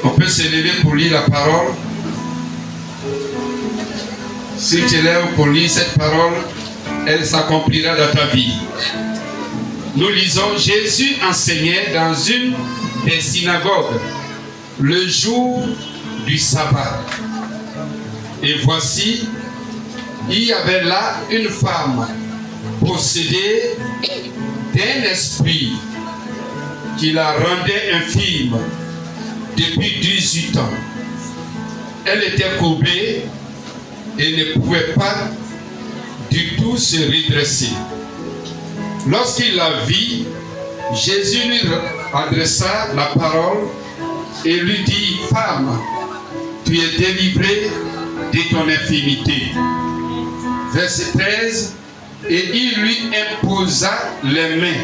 On peut se lever pour lire la parole. Si tu lèves pour lire cette parole, elle s'accomplira dans ta vie. Nous lisons, Jésus enseignait dans une des synagogues le jour du sabbat. Et voici, il y avait là une femme possédée d'un esprit qui la rendait infirme depuis 18 ans. Elle était courbée et ne pouvait pas du tout se redresser. Lorsqu'il la vit, Jésus lui adressa la parole et lui dit, « Femme, tu es délivrée de ton infirmité. » Verset 13, et il lui imposa les mains.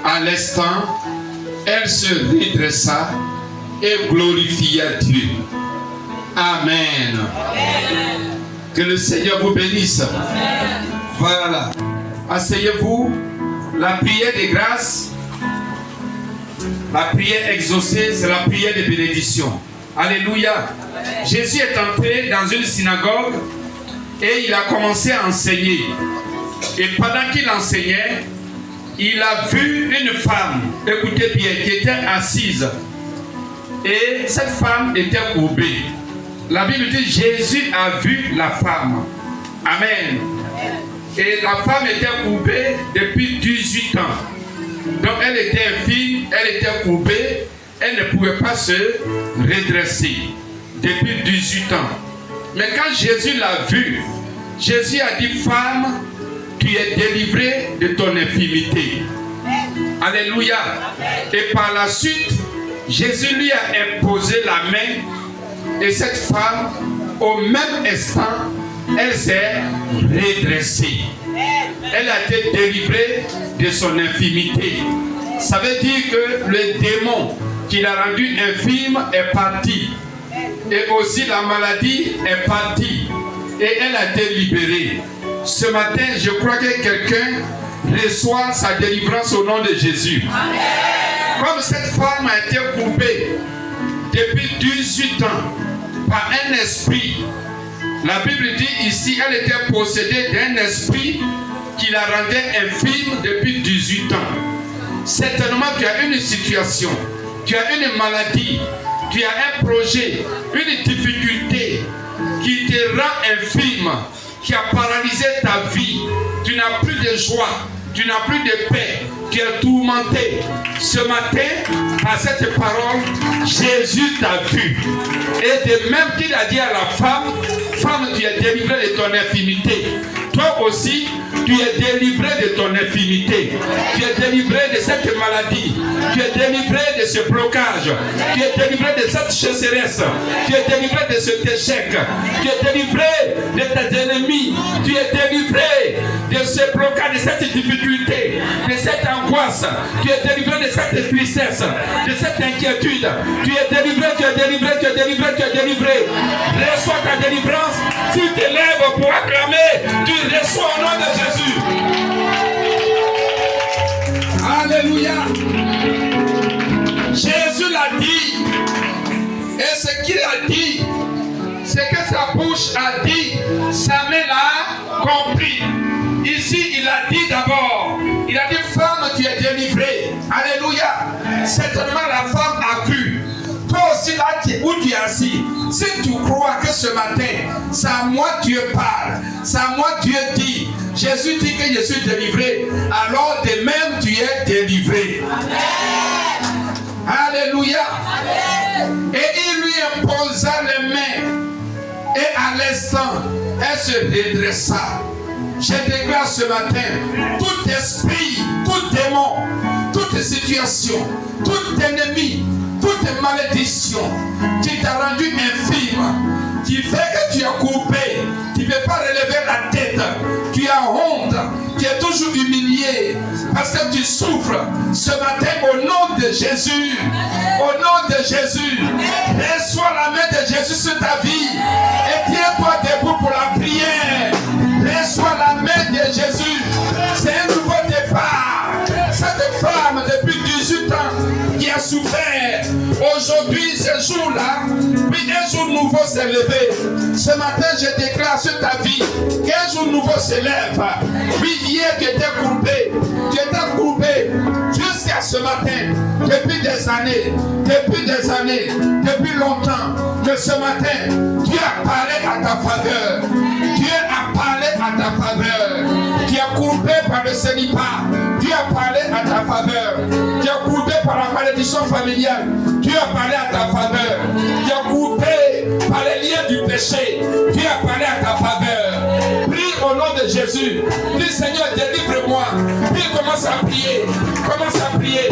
À l'instant, elle se redressa et glorifia Dieu. Amen. Amen. Que le Seigneur vous bénisse. Amen. Voilà. Asseyez-vous. La prière de grâce, la prière exaucée, c'est la prière de bénédiction. Alléluia. Amen. Jésus est entré dans une synagogue et il a commencé à enseigner. Et pendant qu'il enseignait, il a vu une femme, écoutez bien, qui était assise. Et cette femme était courbée. La Bible dit, Jésus a vu la femme. Amen. Et la femme était courbée depuis 18 ans. Donc elle était infirme, elle était courbée, elle ne pouvait pas se redresser depuis 18 ans. Mais quand Jésus l'a vue, Jésus a dit, femme, tu es délivrée de ton infirmité. Alléluia. Et par la suite, Jésus lui a imposé la main et cette femme, au même instant, elle s'est redressée. Elle a été délivrée de son infirmité. Ça veut dire que le démon qui l'a rendu infirme est parti. Et aussi la maladie est partie. Et elle a été libérée. Ce matin, je crois que quelqu'un reçoit sa délivrance au nom de Jésus. Amen. Comme cette femme a été courbée depuis 18 ans par un esprit, la Bible dit ici, elle était possédée d'un esprit qui la rendait infirme depuis 18 ans. Certainement, tu as une situation, tu as une maladie, tu as un projet, une difficulté qui te rend infirme, qui a paralysé ta vie. Tu n'as plus de joie, tu n'as plus de paix, tu es tourmenté. Ce matin, à cette parole, Jésus t'a vu. Et de même qu'il a dit à la femme, femme, tu es délivrée de ton infirmité. Toi aussi, tu es délivré de ton infirmité. Tu es délivré de cette maladie. Tu es délivré de ce blocage. Tu es délivré de cette chasseresse. Tu es délivré de cet échec. Tu es délivré de tes ennemis. Tu es délivré de ce blocage, de cette difficulté, de cette angoisse. Tu es délivré de cette tristesse, de cette inquiétude. Tu es délivré, tu es délivré, tu es délivré, tu es délivré. Reçois ta délivrance. Tu te lèves pour acclamer. Tu reçois au nom de Jésus. Alléluia. Jésus l'a dit. Et ce qu'il a dit, c'est que sa bouche a dit, sa main l'a compris. Ici, il a dit d'abord, il a dit, femme, tu es délivrée. Alléluia. Certainement, la femme a cru. Toi aussi, là où tu es assis, si tu crois que ce matin, c'est à moi Dieu parle, c'est à moi Dieu dit, Jésus dit que je suis délivré, alors de même tu es délivré. Amen. Alléluia. Amen. Et il lui imposa les mains, et à l'instant, elle se redressa. Je déclare ce matin, tout esprit, tout démon, toute situation, tout ennemi, toute malédiction qui t'a rendu infirme, qui fait que tu es coupé, tu ne peux pas relever la tête, tu as honte, tu es toujours humilié parce que tu souffres. Ce matin, au nom de Jésus, au nom de Jésus, reçois la main de Jésus sur ta vie et tiens-toi debout pour la prière. Reçois la main de Jésus, c'est un nouveau départ. Cette aujourd'hui, ce jour-là, puis un jour nouveau s'est levé. Ce matin, je déclare sur ta vie qu'un jour nouveau se lève. Oui, hier, tu étais courbé jusqu'à ce matin, depuis des années, depuis longtemps. Mais ce matin, Dieu a parlé à ta faveur. Dieu a parlé à ta faveur. Tu es courbé par le célibat. Dieu a parlé à ta faveur. Tu es courbé par la malédiction familiale. Dieu a parlé à ta faveur. Tu es courbé par les liens du péché. Dieu a parlé à ta faveur. Prie au nom de Jésus. Dis Seigneur, délivre-moi. Puis commence à prier. Commence à prier.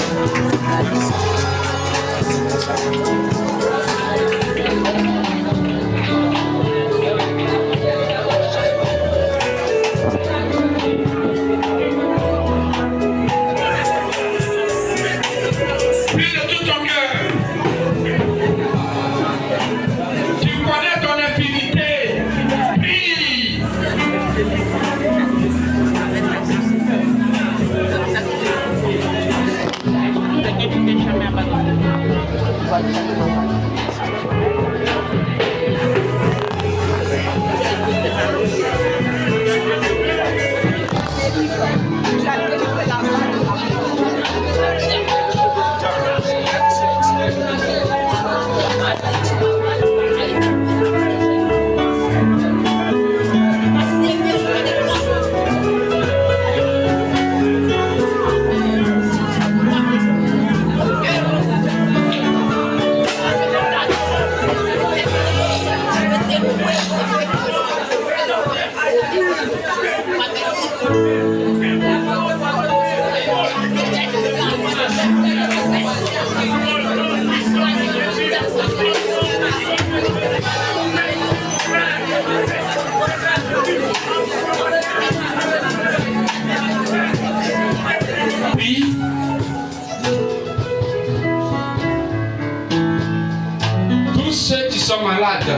Malade,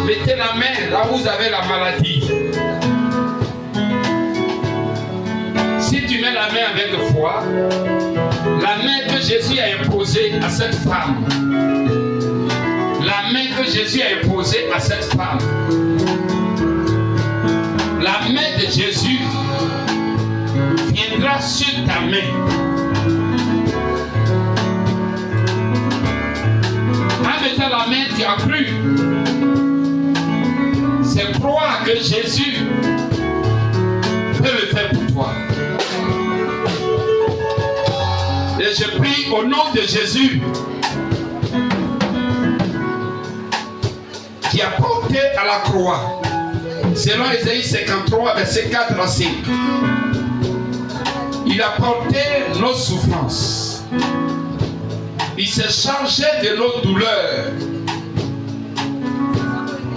mettez la main là où vous avez la maladie. Si tu mets la main avec foi, la main que Jésus a imposée à cette femme, la main que Jésus a imposée à cette femme, la main de Jésus viendra sur ta main. En mettant la main, tu as cru. C'est croire que Jésus peut le faire pour toi. Et je prie au nom de Jésus qui a porté à la croix, selon Ésaïe 53, verset 4 à 5. Il a porté nos souffrances. Il s'est chargé de nos douleurs.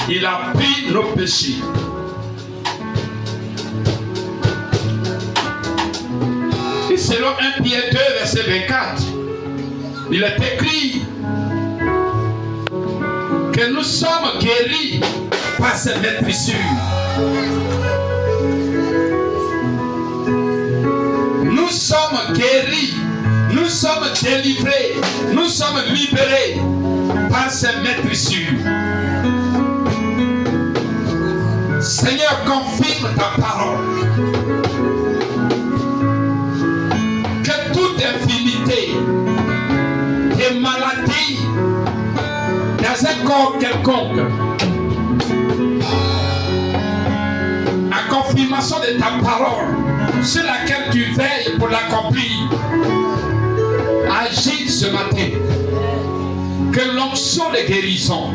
Il a pris nos péchés. Et selon 1 Pierre 2, verset 24, il est écrit que nous sommes guéris par ses meurtrissures. Nous sommes guéris. Nous sommes délivrés, nous sommes libérés par ces meurtrissures. Seigneur, confirme ta parole. Que toute infirmité et maladie dans un corps quelconque, à confirmation de ta parole, sur laquelle tu veilles pour l'accomplir, agis ce matin. Que l'onction de guérison,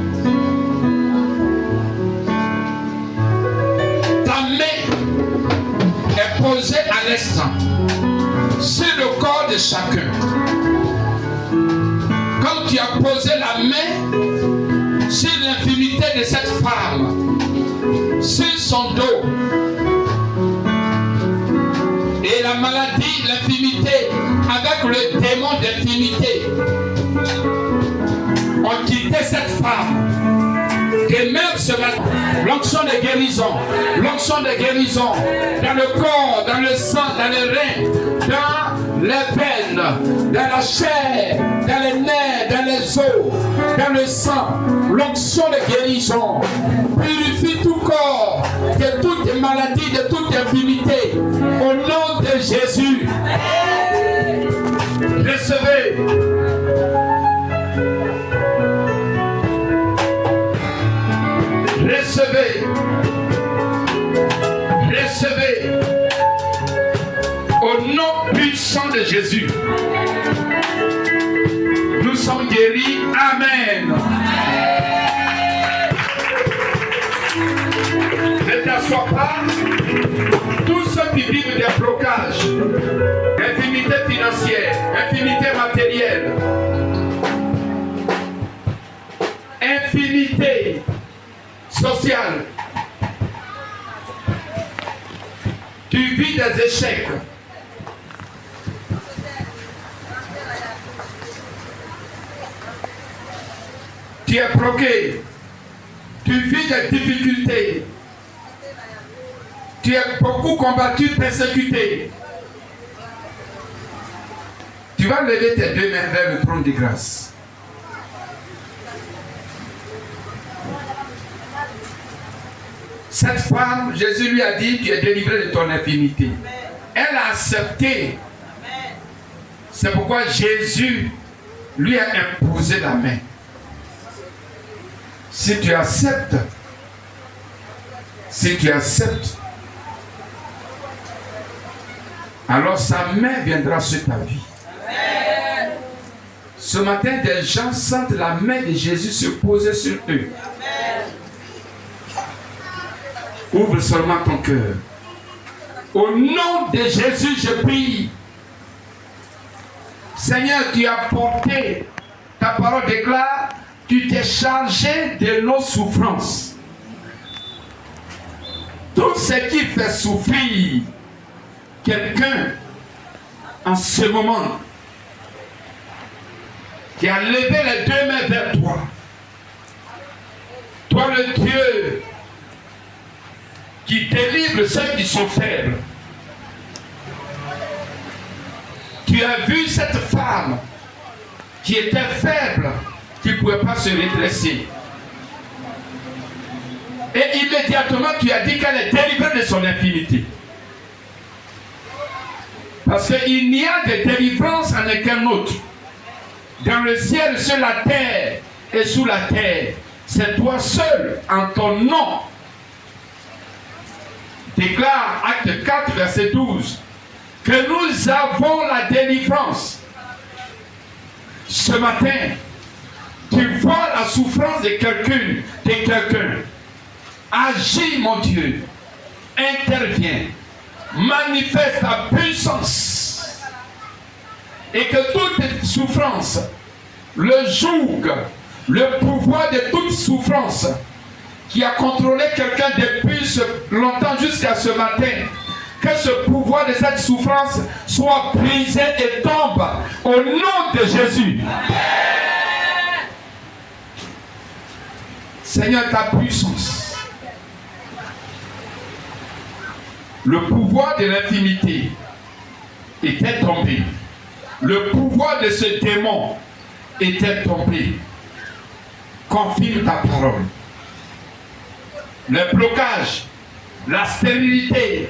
ta main est posée à l'instant sur le corps de chacun. Comme tu as posé la main sur l'infirmité de cette femme, sur son dos, et la maladie, l'infirmité, avec le démon d'infirmité, ont quitté cette femme. Que même ce matin, l'onction de guérison dans le corps, dans le sang, dans les reins, dans les veines, dans la chair, dans les nerfs, dans les os, dans le sang, l'onction de guérison. Purifie tout corps de toute maladie, de toute infirmité. Au nom de Jésus. Recevez. Recevez. Recevez. Au nom puissant de Jésus. Nous sommes guéris. Amen. Ne t'assois pas. Tous ceux qui vivent des blocages, infimité financière, infimité matérielle, infinité sociale, tu vis des échecs. Tu es bloqué. Tu vis des difficultés. Tu es beaucoup combattu, persécuté. Tu vas lever tes deux mains vers le trône de grâce. Cette femme, Jésus lui a dit, tu es délivré de ton infirmité. Elle a accepté. C'est pourquoi Jésus lui a imposé la main. Si tu acceptes, alors sa main viendra sur ta vie. Amen. Ce matin, des gens sentent la main de Jésus se poser sur eux. Amen. Ouvre seulement ton cœur. Au nom de Jésus, je prie. Seigneur, tu as porté, ta parole déclare, tu t'es chargé de nos souffrances. Tout ce qui fait souffrir quelqu'un en ce moment, qui a levé les deux mains vers toi, toi le Dieu qui délivre ceux qui sont faibles. Tu as vu cette femme qui était faible, qui ne pouvait pas se redresser. Et immédiatement tu as dit qu'elle est délivrée de son infirmité. Parce qu'il n'y a de délivrance en aucun autre. Dans le ciel, sur la terre et sous la terre. C'est toi seul, en ton nom. Déclare Acte 4, verset 12. Que nous avons la délivrance. Ce matin, tu vois la souffrance de quelqu'un. Agis, mon Dieu. Interviens. Manifeste ta puissance. Et que toute souffrance, le joug, le pouvoir de toute souffrance qui a contrôlé quelqu'un depuis longtemps jusqu'à ce matin, que ce pouvoir de cette souffrance soit brisé et tombe au nom de Jésus. Amen. Seigneur, ta puissance, le pouvoir de l'intimité était tombé. Le pouvoir de ce démon était tombé. Confirme ta parole. Le blocage, la stérilité,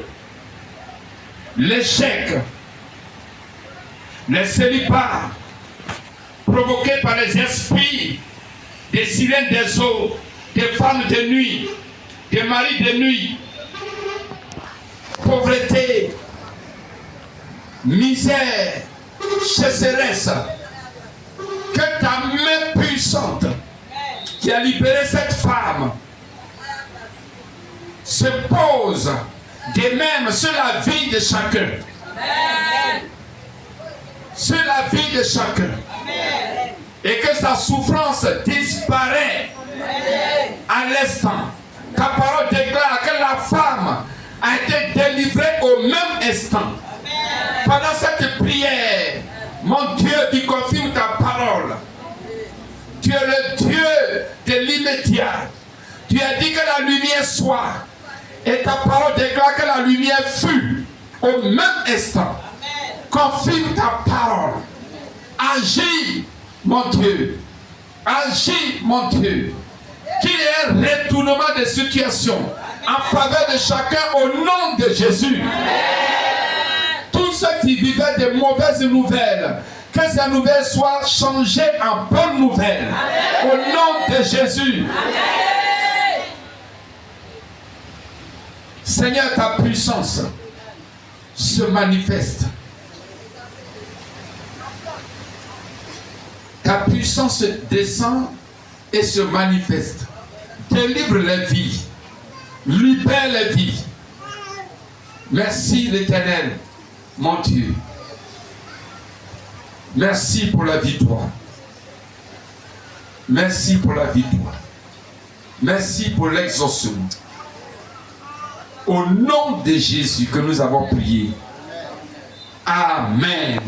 l'échec, les célibats provoqués par les esprits, des sirènes des eaux, des femmes de nuit, des maris de nuit, pauvreté, misère, chasseresse, que ta main puissante qui a libéré cette femme se pose de même sur la vie de chacun. Amen. Sur la vie de chacun. Amen. Et que sa souffrance disparaît. Amen. À l'instant. Ta parole déclare que la femme a été délivrée au même instant. Amen. Pendant cette prière, mon Dieu, tu confirmes ta parole. Tu es le Dieu de l'immédiat. Tu as dit que la lumière soit. Et ta parole déclare que la lumière fut au même instant. Amen. confirme ta parole. Agis, mon Dieu. Agis, mon Dieu. Qu'il y ait un retournement de situation en faveur de chacun au nom de Jésus. Tous ceux qui vivaient de mauvaises nouvelles, que ces nouvelles soient changées en bonnes nouvelles. Au nom de Jésus. Seigneur, ta puissance se manifeste. Ta puissance descend et se manifeste. Délivre les vies. Libère les vies. Merci l'Éternel, mon Dieu. Merci pour la victoire. Merci pour la victoire. Merci pour l'exaucement. Au nom de Jésus que nous avons prié. Amen.